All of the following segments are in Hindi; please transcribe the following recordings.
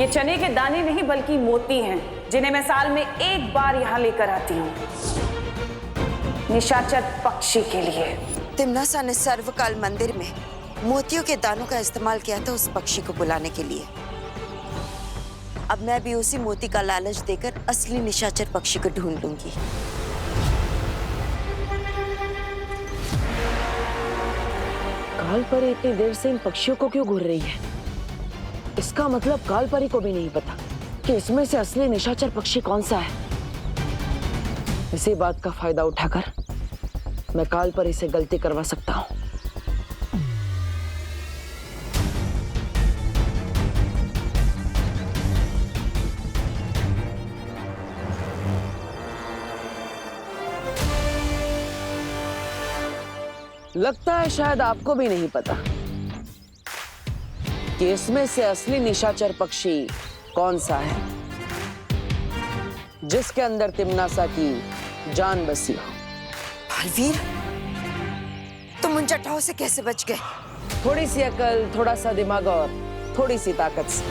ये चने के दाने नहीं बल्कि मोती हैं, जिन्हें मैं साल में एक बार यहाँ लेकर आती हूँ, निशाचर पक्षी के लिए। तिम्नासा ने सर्वकाल मंदिर में मोतियों के दानों का इस्तेमाल किया था उस पक्षी को बुलाने के लिए। अब मैं भी उसी मोती का लालच देकर असली निशाचर पक्षी को ढूंढ लूंगी। कालपरी इतनी देर से इन पक्षियों को क्यों घूर रही है? इसका मतलब कालपरी को भी नहीं पता कि इसमें से असली निशाचर पक्षी कौन सा है। इसी बात का फायदा उठाकर मैं कालपरी से गलती करवा सकता हूँ। लगता है शायद आपको भी नहीं पता कि इसमें से असली निशाचर पक्षी कौन सा है, जिसके अंदर तिम्नासा की जान बसी हो। बलवीर, तुम उन चट्टाओं से कैसे बच गए? थोड़ी सी अकल, थोड़ा सा दिमाग और थोड़ी सी ताकत से।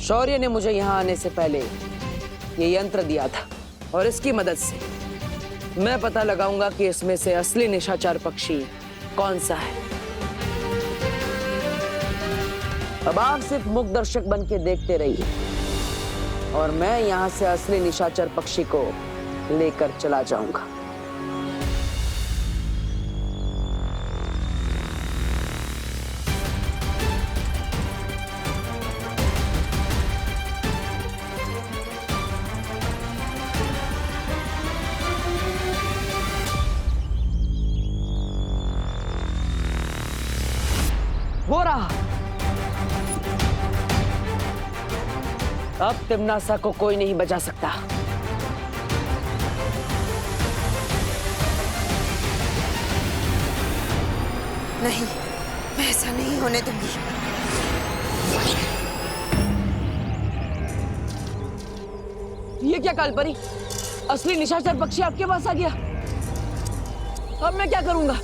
शौर्य ने मुझे यहां आने से पहले ये यंत्र दिया था और इसकी मदद से मैं पता लगाऊंगा कि इसमें से असली निशाचर पक्षी कौन सा है। अब आप सिर्फ मुख दर्शक बन के देखते रहिए और मैं यहां से असली निशाचर पक्षी को लेकर चला जाऊंगा। हो रहा। अब तिम्नासा को कोई नहीं बचा सकता। नहीं, मैं ऐसा नहीं होने दूंगी। ये क्या कालपरी? असली निशाचर पक्षी आपके पास आ गया। अब मैं क्या करूंगा?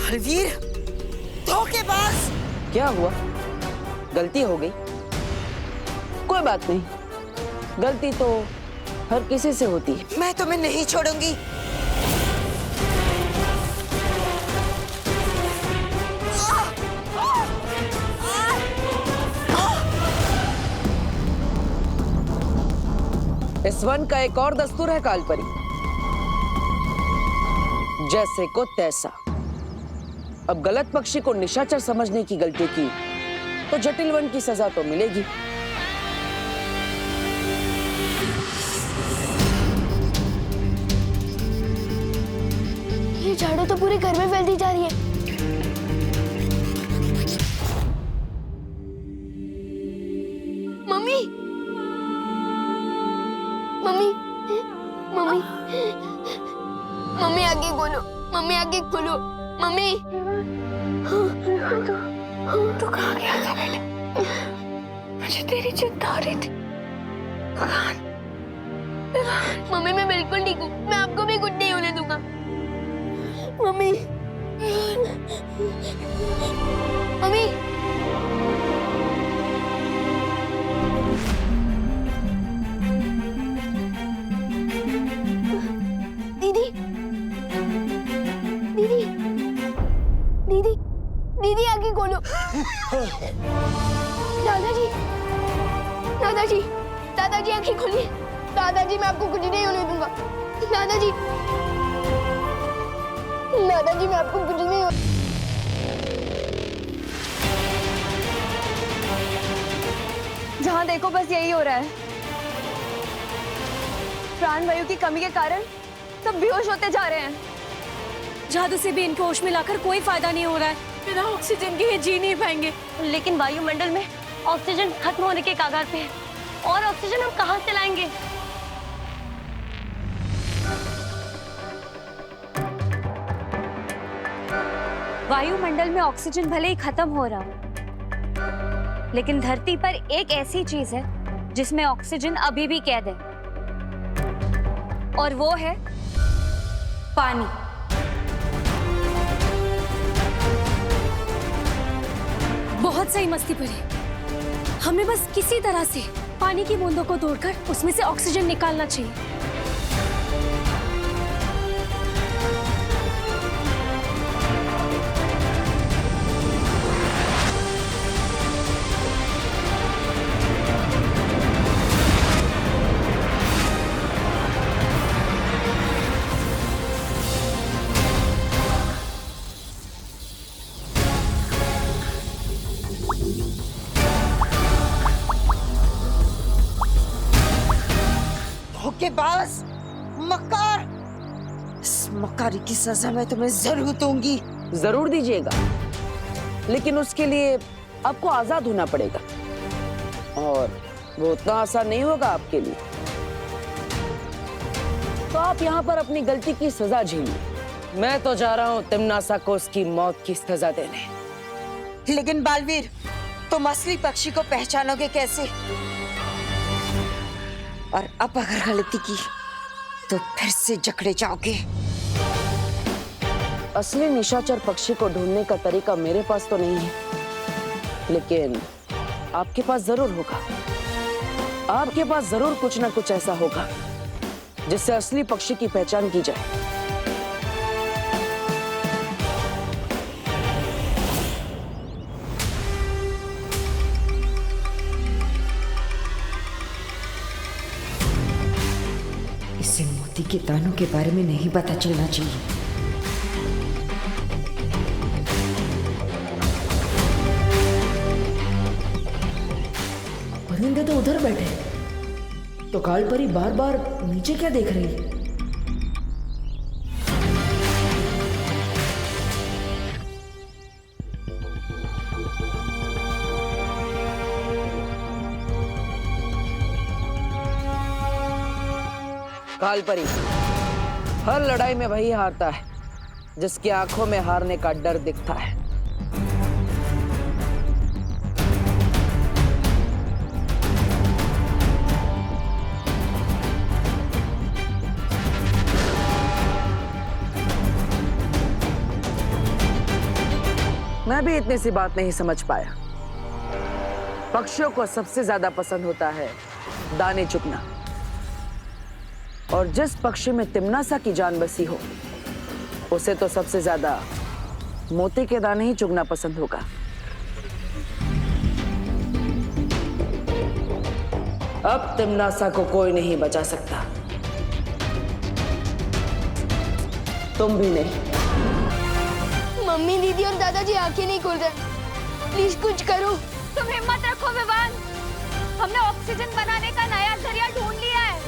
बलवीर, धोखेबाज! क्या हुआ? गलती हो गई? कोई बात नहीं, गलती तो हर किसी से होती है। मैं तुम्हें नहीं छोड़ूंगी। इस वन का एक और दस्तूर है कालपरी, जैसे को तैसा। अब गलत पक्षी को निशाचर समझने की गलती की तो जटिल वन की सजा तो मिलेगी। ये झाड़ू तो पूरे घर में फैलती जा रही है। मम्मी, मम्मी, मम्मी, मम्मी आगे खोलो, मम्मी आगे खोलो, मम्मी। तू कहाँ गया था बेटा? मुझे तेरी चिंता हो रही थी। मम्मी मैं बिल्कुल ठीक हूँ, मैं आपको भी कुछ नहीं होने दूंगा। मम्मी, मम्मी, दीदी, दीदी, दीदी, दीदी आगे खोलो। दादाजी, दादाजी, दादाजी आंखें खोलिए। दादाजी मैं आपको कुछ नहीं होने दूंगा। दादाजी, दादाजी मैं आपको कुछ नहीं होने। जहाँ देखो बस यही हो रहा है। प्राणवायु की कमी के कारण सब बेहोश होते जा रहे हैं। जादू से भी इनको होश में लाकर कोई फायदा नहीं हो रहा है। बिना ऑक्सीजन के ये जी नहीं पाएंगे। लेकिन वायुमंडल में ऑक्सीजन खत्म होने के कगार पे है और ऑक्सीजन हम कहाँ से लाएंगे? वायुमंडल में ऑक्सीजन भले ही खत्म हो रहा हो, लेकिन धरती पर एक ऐसी चीज है जिसमें ऑक्सीजन अभी भी कैद है, और वो है पानी। बहुत सही मस्ती पड़ी। हमें बस किसी तरह से पानी की बूंदों को तोड़कर उसमें से ऑक्सीजन निकालना चाहिए। धोखेबाज, मक्कार, इस मक्कारी की सजा मैं तुम्हें जरूर दूंगी। जरूर दीजिएगा, लेकिन उसके लिए आपको आजाद होना पड़ेगा, और वो उतना आसान नहीं होगा आपके लिए। तो आप यहाँ पर अपनी गलती की सजा झेलिए। मैं तो जा रहा हूँ तिम्नासा को उसकी मौत की सजा देने। लेकिन बालवीर, तुम असली पक्षी को पहचानोगे कैसे? और अब अगर गलती की तो फिर से जकड़े जाओगे। असली निशाचर पक्षी को ढूंढने का तरीका मेरे पास तो नहीं है, लेकिन आपके पास जरूर होगा। आपके पास जरूर कुछ ना कुछ ऐसा होगा जिससे असली पक्षी की पहचान की जाए। इसे मोती के दानों के बारे में नहीं पता चलना चाहिए। परिंदे तो उधर बैठे, तो कालपरी बार बार नीचे क्या देख रही है? कालपरी, हर लड़ाई में वही हारता है जिसकी आंखों में हारने का डर दिखता है। मैं भी इतनी सी बात नहीं समझ पाया। पक्षियों को सबसे ज्यादा पसंद होता है दाने चुगना, और जिस पक्षी में तिम्नासा की जान बसी हो उसे तो सबसे ज्यादा मोती के दाने ही चुगना पसंद होगा। अब तिम्नासा को कोई नहीं बचा सकता, तुम भी नहीं। मम्मी, दीदी और दादाजी आंखें नहीं खोल रहे। प्लीज कुछ करो। तुम हिम्मत रखो विवान, हमने ऑक्सीजन बनाने का नया जरिया ढूंढ लिया है।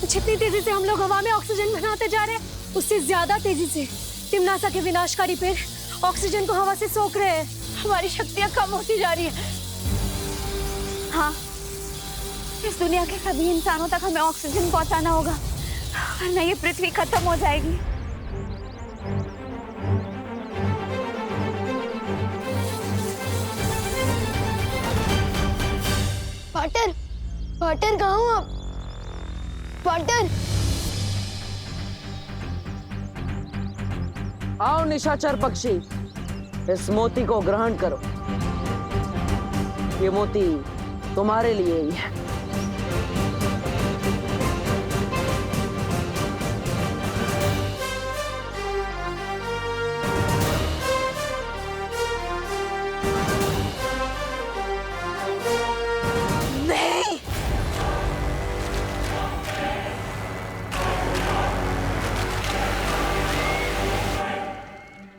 जितनी तेजी से हम लोग हवा में ऑक्सीजन बनाते जा रहे हैं, उससे ज्यादा तेजी से तिम्नासा के विनाशकारी पेड़ ऑक्सीजन को हवा से सोख रहे हैं। हमारी शक्तियां कम होती जा रही है। हाँ, इस दुनिया के सभी इंसानों तक हमें ऑक्सीजन पहुंचाना होगा, वरना ये पृथ्वी खत्म हो जाएगी। पार्टर, पार्टर कहाँ हो आप? पार्टर, आओ निशाचर पक्षी, इस मोती को ग्रहण करो। ये मोती तुम्हारे लिए ही है।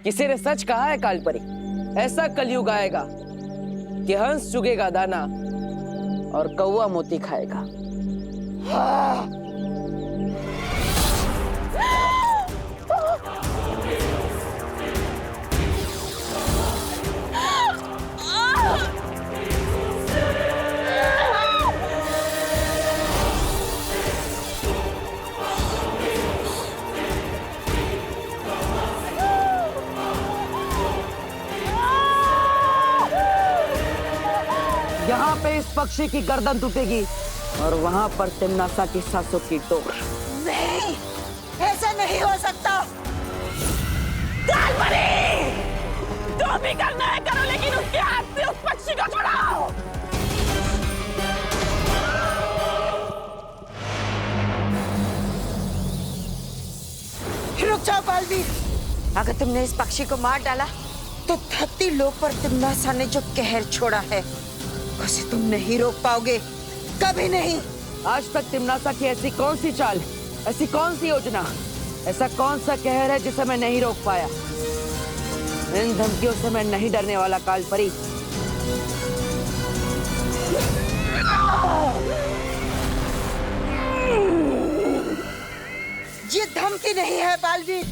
किसी ने सच कहा है कालपरी, ऐसा कलयुग आएगा कि हंस चुगेगा दाना और कौवा मोती खाएगा। यहाँ पे इस पक्षी की गर्दन टूटेगी और वहां पर तिम्नासा की सांसों की डोर। नहीं, ऐसा नहीं हो सकता। जो भी करना है करो, लेकिन उसके हाथ से उस पक्षी को छुड़ाओ। रुक जाओ बालवीर। अगर तुमने इस पक्षी को मार डाला तो धरती लोक पर तिम्नासा ने जो कहर छोड़ा है उसे तुम नहीं रोक पाओगे, कभी नहीं। आज तक तिम्नासा की ऐसी कौन सी चाल, ऐसी कौन सी योजना, ऐसा कौन सा कहर है जिसे मैं नहीं रोक पाया? इन धमकियों से मैं नहीं डरने वाला कालपरी। ये धमकी नहीं है बालवीर।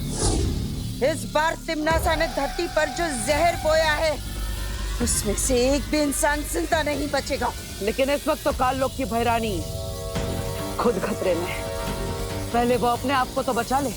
इस बार तिम्नासा ने धरती पर जो जहर बोया है उसमें से एक भी इंसान जिंदा नहीं बचेगा। लेकिन इस वक्त तो काल लोक की भैरानी खुद खतरे में है। पहले वो अपने आप को तो बचा ले।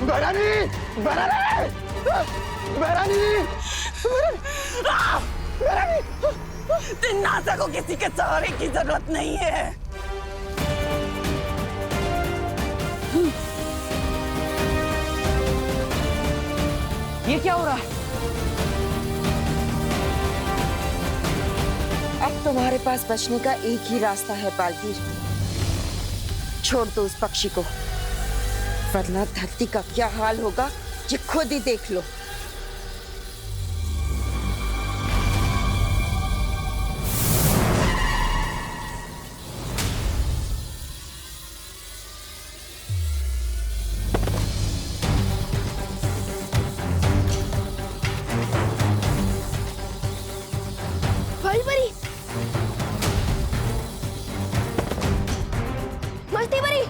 भैरानी, भैरानी, भैरानी, भैरानी। तिम्नासा को किसी के सहारे की जरूरत नहीं है। ये क्या हो रहा है? अब तुम्हारे पास बचने का एक ही रास्ता है बालवीर। छोड़ दो उस पक्षी को, वरना धरती का क्या हाल होगा ये खुद ही देख लो। कालपरी, मस्ती परी।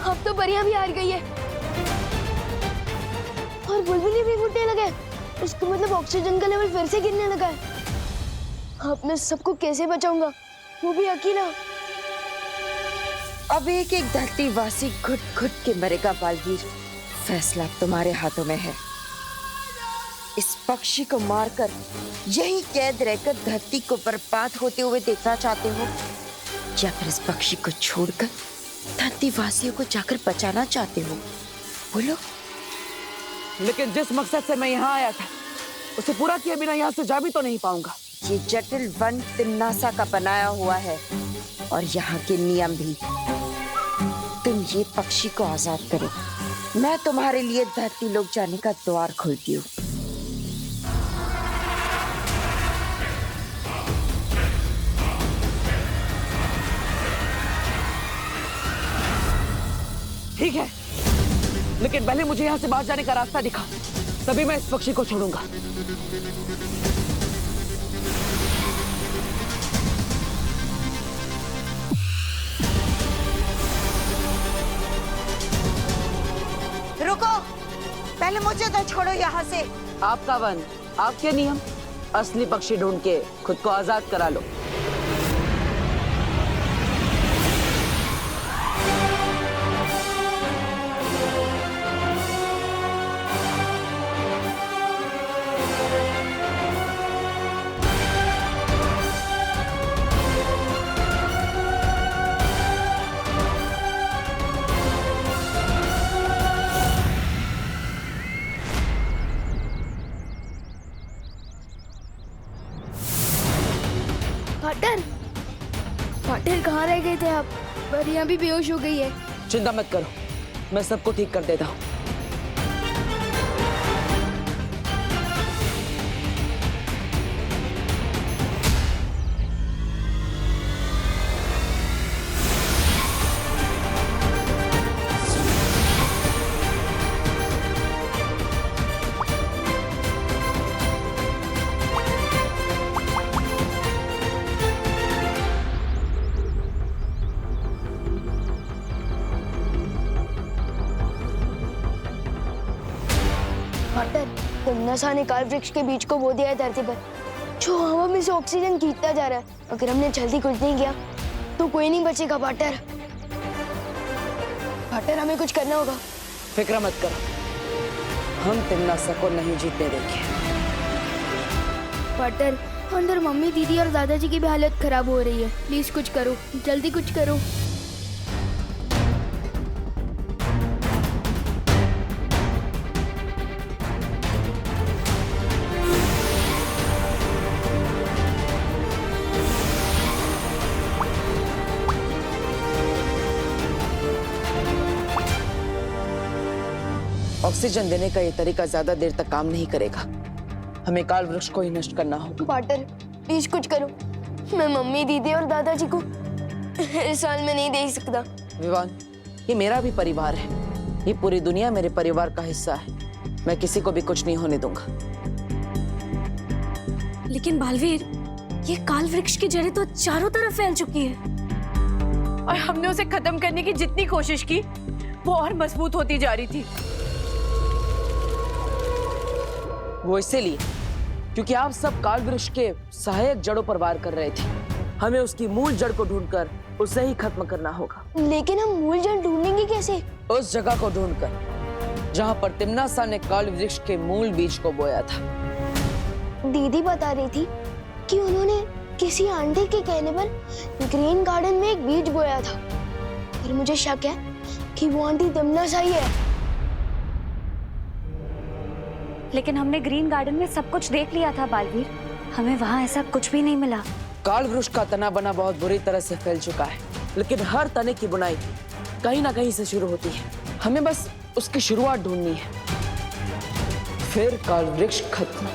अब तो परियां भी हार गई है और बुलबुलें भी फूटने लगे। इसका मतलब ऑक्सीजन का लेवल फिर से गिरने लगा है। अब मैं सबको कैसे बचाऊंगा, वो भी अकेला। अब एक एक धरतीवासी घुट घुट के मरेगा बालवीर। फैसला तुम्हारे हाथों में है। इस पक्षी को मारकर यही कैद रहकर धरती को बर्बाद होते हुए देखना चाहते हो, या फिर इस पक्षी को छोड़कर धरतीवासियों को जाकर बचाना चाहते हो? बोलो। लेकिन जिस मकसद से मैं यहाँ आया था उसे पूरा किए बिना यहाँ से जा भी तो नहीं पाऊंगा। ये जटिल वन तिम्नासा का बनाया हुआ है और यहाँ के नियम भी। तुम ये पक्षी को आजाद करो, मैं तुम्हारे लिए धरती लोक जाने का द्वार खोलती हूँ। ठीक है, लेकिन पहले मुझे यहाँ से बाहर जाने का रास्ता दिखा, तभी मैं इस पक्षी को छोड़ूंगा। रुको, पहले मुझे तो छोड़ो यहाँ से। आपका वन, आपके नियम। असली पक्षी ढूंढ के खुद को आजाद करा लो। पार्टनर, पार्टनर कहाँ रह गए थे आप? परियां भी बेहोश हो गई है। चिंता मत करो, मैं सबको ठीक कर देता हूँ। पार्टनर, तमन्ना ने काल वृक्ष के बीज को बो दिया है धरती पर, जो हवा में से ऑक्सीजन खींचता जा रहा है। अगर हमने जल्दी कुछ नहीं किया तो कोई नहीं बचेगा पार्टनर। पार्टनर, हमें कुछ करना होगा। फिक्र मत करो, हम तिमनासा को नहीं जीतने देंगे। पार्टनर, अंदर मम्मी, दीदी और दादाजी की भी हालत खराब हो रही है। प्लीज कुछ करो, जल्दी कुछ करो। ऑक्सीजन देने का ये तरीका ज्यादा देर तक काम नहीं करेगा। हमें काल वृक्ष को ही नष्ट करना होगा। पार्टनर, प्लीज कुछ करो। मैं मम्मी, दीदी और दादाजी को इस साल में नहीं देख सकता। विवान, ये मेरा भी परिवार है। ये पूरी दुनिया मेरे परिवार का हिस्सा है। मैं किसी को भी कुछ नहीं होने दूंगा। लेकिन बालवीर, ये काल वृक्ष की जड़ें तो चारों तरफ फैल चुकी है और हमने उसे खत्म करने की जितनी कोशिश की वो और मजबूत होती जा रही थी। वो इसीलिए क्योंकि आप सब काल वृक्ष के सहायक जड़ों पर वार कर रहे थे। हमें उसकी मूल जड़ को ढूंढकर उसे ही खत्म करना होगा। लेकिन हम मूल जड़ ढूंढेंगे कैसे? उस जगह को ढूंढकर जहां पर तिमनासा ने काल वृक्ष के मूल बीज को बोया था। दीदी बता रही थी कि उन्होंने किसी आंटी के कहने पर ग्रीन गार्डन में एक बीज बोया था। पर मुझे शक है कि वो आंटी तिमनासा ही है। लेकिन हमने ग्रीन गार्डन में सब कुछ देख लिया था बालवीर, हमें वहाँ ऐसा कुछ भी नहीं मिला। काल वृक्ष का तना बना बहुत बुरी तरह से फैल चुका है, लेकिन हर तने की बुनाई कहीं ना कहीं से शुरू होती है। हमें बस उसकी शुरुआत ढूंढनी है, फिर काल वृक्ष खत्म।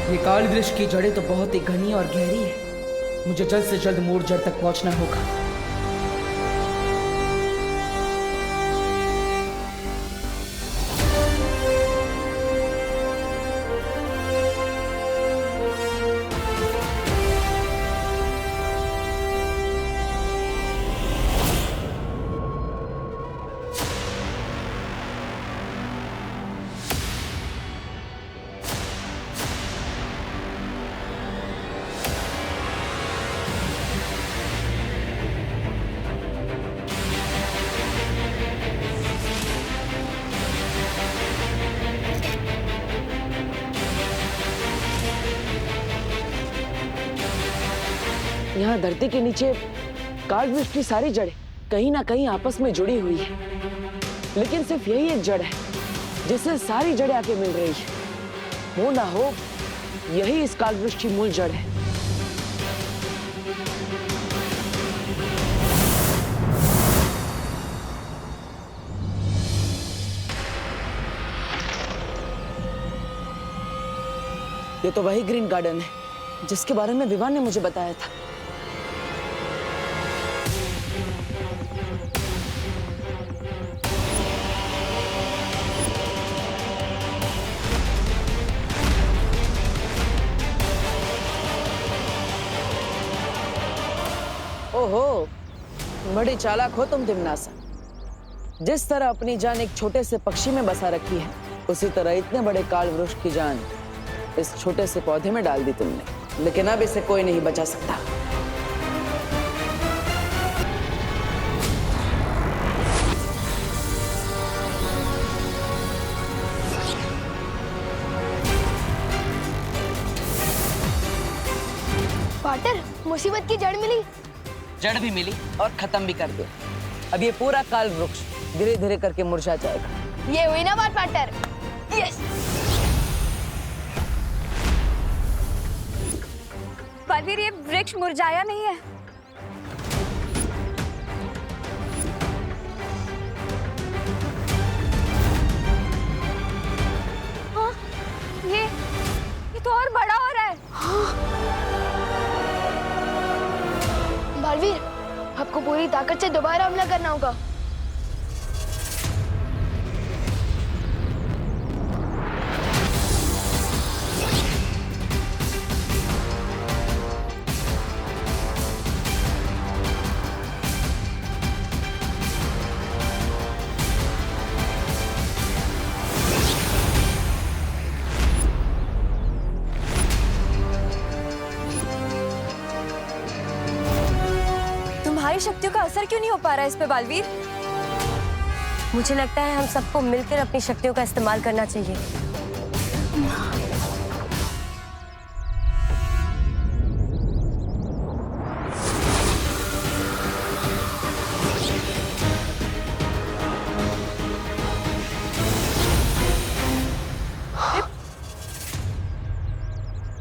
ये काल वृक्ष की जड़ें तो बहुत ही घनी और गहरी है। मुझे जल्द से जल्द मूल जड़ तक पहुंचना होगा। यहाँ धरती के नीचे काल वृक्ष की सारी जड़ें कहीं ना कहीं आपस में जुड़ी हुई है, लेकिन सिर्फ यही एक जड़ है जिससे सारी जड़ें आके मिल रही है। वो ना हो यही इस काल वृक्ष की मूल जड़ है। ये तो वही ग्रीन गार्डन है जिसके बारे में विवान ने मुझे बताया था। ओहो, बड़ी चालाक हो तुम तिमनासा। जिस तरह अपनी जान एक छोटे से पक्षी में बसा रखी है, उसी तरह इतने बड़े काल वृक्ष की जान इस छोटे से पौधे में डाल दी तुमने। लेकिन अब इसे कोई नहीं बचा सकता। पार्टनर, मुसीबत की जड़ मिली। जड़ भी मिली और खत्म भी कर दिया। अब ये पूरा काल वृक्ष धीरे धीरे करके मुरझा जाएगा। ये हुई ना बात पार्टनर। यस। बलवीर, ये वृक्ष मुरझाया नहीं है। हाँ, ये तो और बड़ा हो रहा है। बलवीर, आपको पूरी ताकत से दोबारा हमला करना होगा। तुम्हारी शक्तियों का असर क्यों नहीं हो पा रहा है इस पे बालवीर? मुझे लगता है हम सबको मिलकर अपनी शक्तियों का इस्तेमाल करना चाहिए।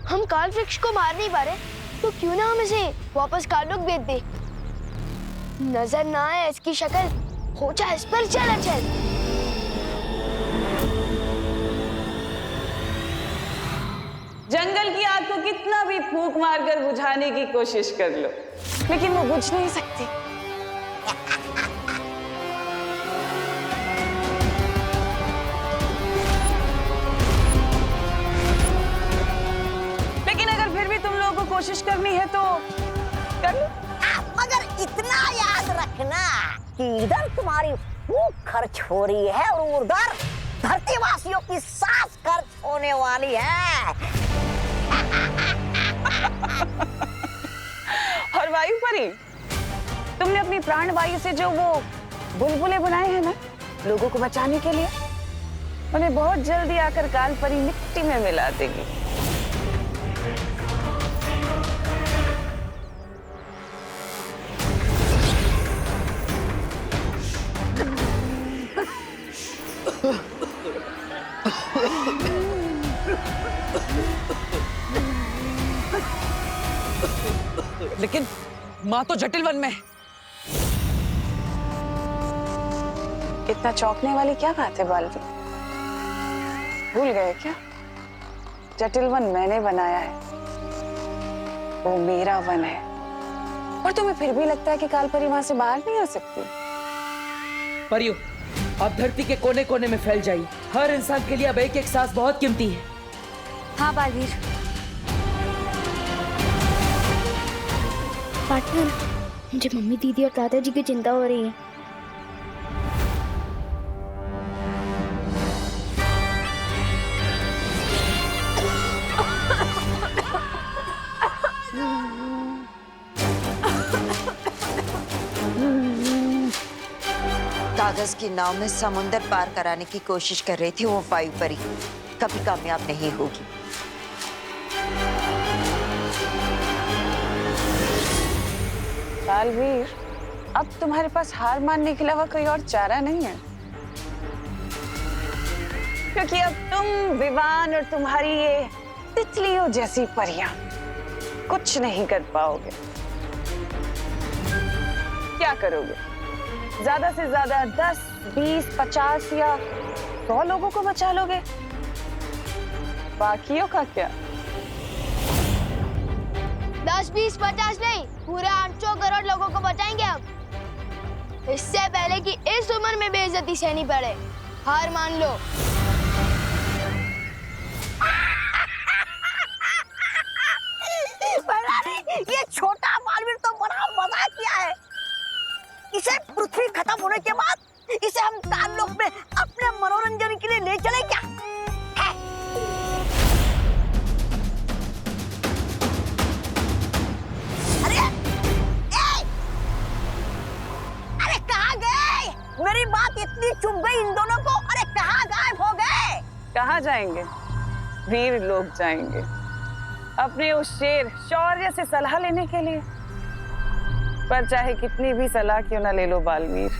हम काल वृक्ष को मार नहीं पा रहे, तो क्यों ना हम इसे वापस काललोक भेज दे। नजर ना आए इसकी शक्ल, हो जाए इस पर चल। जंगल की आग को कितना भी फूंक मारकर बुझाने की कोशिश कर लो, लेकिन वो बुझ नहीं सकती। लेकिन अगर फिर भी तुम लोगों को कोशिश करनी है तो कर लो। मगर इतना याद रखना कि इधर तुम्हारी फूंक खर्च हो रही है और उधर धरतीवासियों की सांस खर्च होने वाली है। और वायु परी, तुमने अपनी प्राण वायु से जो वो बुलबुले बनाए हैं ना लोगों को बचाने के लिए, उन्हें बहुत जल्दी आकर काल परी मिट्टी में मिला देगी। लेकिन माँ तो जटिल वन में है। इतना चौंकने वाली क्या बात है बालवीर? भूल गए क्या? जटिल वन मैंने बनाया है, वो मेरा वन है। और तुम्हें फिर भी लगता है कि कालपरी वहां से बाहर नहीं आ सकती? परियो, आप धरती के कोने कोने में फैल जाइए। हर इंसान के लिए अब एक एक सांस बहुत कीमती है। हाँ बालवीर। पार्टनर, मुझे मम्मी, दीदी और दादाजी की चिंता हो रही है। कागज की नाव में समुंदर पार कराने की कोशिश कर रही थी वो वायु परी, कभी कामयाब नहीं होगी। बालवीर, अब तुम्हारे पास हार मानने के अलावा कोई और चारा नहीं है, क्योंकि अब तुम, विवान और तुम्हारी ये तितलियों जैसी परियां कुछ नहीं कर पाओगे। क्या करोगे? ज्यादा से ज्यादा 10, 20, 50 या 100 लोगों को बचा लोगे। बाकियों का क्या? 10, 20, 50 नहीं, पूरे 800 करोड़ लोगों को बचाएंगे हम। इससे पहले कि इस उम्र में बेइज्जती सहनी पड़े, हार मान लो। ये छोटा बालवीर तो बड़ा मजाक किया है। होने के बाद इसे हम काल लोक में अपने मनोरंजन के लिए ले चले क्या? है? अरे अरे कहाँ गए? मेरी बात इतनी चुभ गई इन दोनों को। अरे कहाँ गायब हो गए? कहाँ जाएंगे? वीर लोग जाएंगे अपने उस शेर शौर्य से सलाह लेने के लिए। पर चाहे कितनी भी सलाह क्यों ना ले लो बालवीर,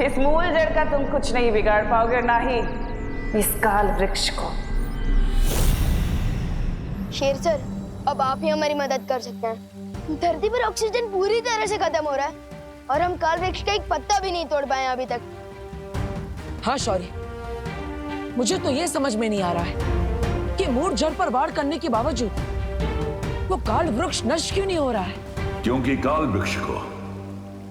इस मूल जड़ का तुम कुछ नहीं बिगाड़ पाओगे, ना ही इस काल वृक्ष को। शेर सर, अब आप ही हमारी मदद कर सकते हैं। धरती पर ऑक्सीजन पूरी तरह से खत्म हो रहा है और हम काल वृक्ष का एक पत्ता भी नहीं तोड़ पाए अभी तक। हाँ शौर्य, मुझे तो ये समझ में नहीं आ रहा है कि मूल जड़ पर वार करने के बावजूद वो काल वृक्ष नष्ट क्यों नहीं हो रहा है। क्योंकि काल वृक्ष को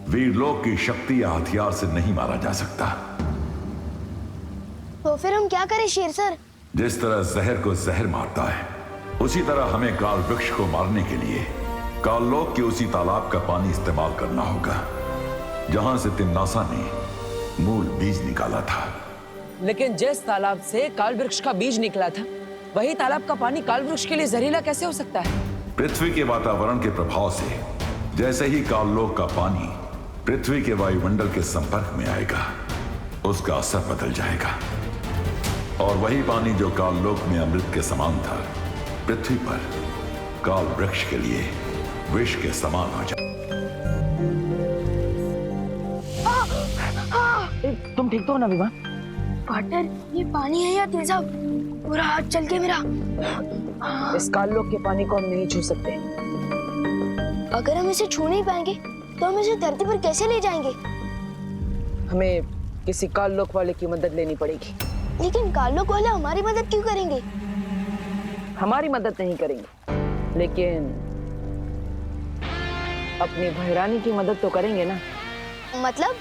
वीरलोक की शक्ति या हथियार से नहीं मारा जा सकता। तो फिर हम क्या करें शेर सर? जिस तरह जहर को जहर मारता है, उसी तरह हमें काल वृक्ष को मारने के लिए काललोक के उसी तालाब का पानी इस्तेमाल करना होगा जहां से तिम्नासा ने मूल बीज निकाला था। लेकिन जिस तालाब से काल वृक्ष का बीज निकला था, वही तालाब का पानी काल वृक्ष के लिए जहरीला कैसे हो सकता है? पृथ्वी के वातावरण के प्रभाव से जैसे ही काललोक का पानी पृथ्वी के वायुमंडल के संपर्क में आएगा, उसका असर बदल जाएगा और वही पानी जो काललोक में अमृत के समान था, पृथ्वी पर काल वृक्ष के लिए विष के समान हो जाए। तुम ठीक तो हो ना विमान? पार्टनर, ये पानी है या तेजाब? पूरा हाथ चल के मेरा। इस काललोक के पानी को हम नहीं छू सकते। अगर हम इसे छू नहीं पाएंगे तो हम इसे धरती पर कैसे ले जाएंगे? हमें किसी काललोक वाले की मदद लेनी पड़ेगी। लेकिन काललोक वाले हमारी मदद क्यों करेंगे? हमारी मदद नहीं करेंगे, लेकिन अपनी भैरानी की मदद तो करेंगे ना। मतलब?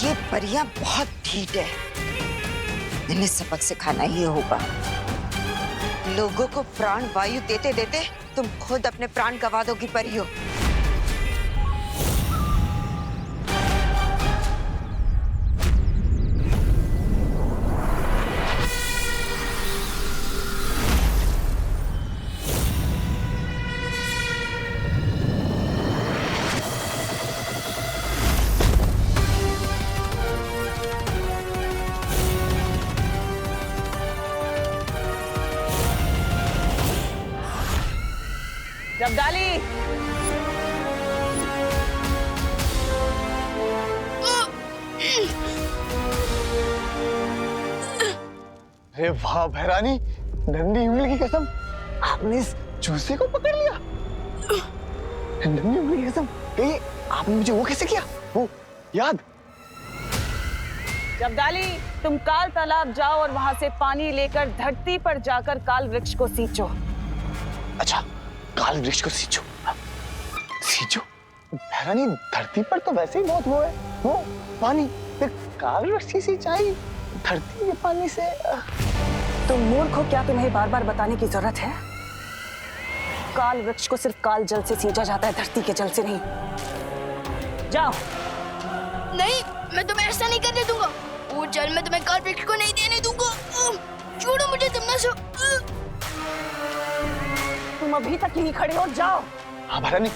ये परियां बहुत ढीठ है, इन्हें सबक सिखाना ही होगा। लोगों को प्राण वायु देते देते तुम खुद अपने प्राण गंवा दोगी परियों। जब्दाली, अरे वाह भैरानी, नंदी उंगली की कसम, आपने इस चूसे को पकड़ लिया। नंदी उंगली की कसम, कहिए आपने मुझे वो कैसे किया? वो याद? जब्दाली, तुम काल तालाब जाओ और वहां से पानी लेकर धरती पर जाकर काल वृक्ष को सींचो। अच्छा, काल वृक्ष को सींचो। सींचो? भैरानी, धरती पर तो वैसे ही बहुत वो है, वो पानी, फिर काल वृक्ष की सिंचाई धरती के पानी से। तुम मूर्ख हो क्या? तुम्हें बार बार बताने की जरूरत है? काल वृक्ष को सिर्फ काल जल से सींचा जाता है, धरती के जल से नहीं। जाओ। नहीं, मैं तुम्हें ऐसा नहीं करने दूंगा। वो जल मैं तुम्हें काल वृक्ष को नहीं देने दूंगा। छोड़ो मुझे, तिम्नासा। तुम अभी तक यहीं खड़े हो, जाओ। हाँ भैरानी,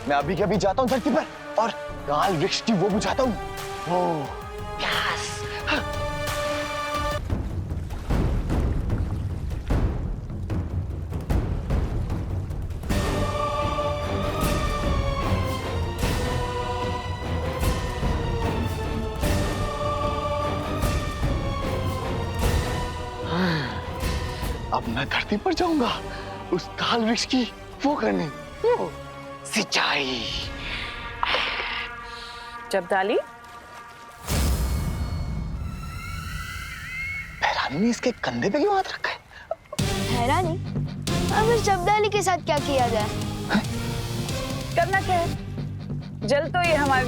मैं अभी के अभी जाता हूँ धरती पर और काल वृक्ष की वो बुझाता हूँ। यस। अब मैं धरती पर जाऊंगा उस काल वृक्ष की वो करने, वो सिंचाई। जब्दाली, भैरानी ने इसके कंधे पे क्यों हाथ रखा है? हैरानी, अब इस जब्दाली के साथ क्या किया जाए? करना क्या है? जल तो ये हमारे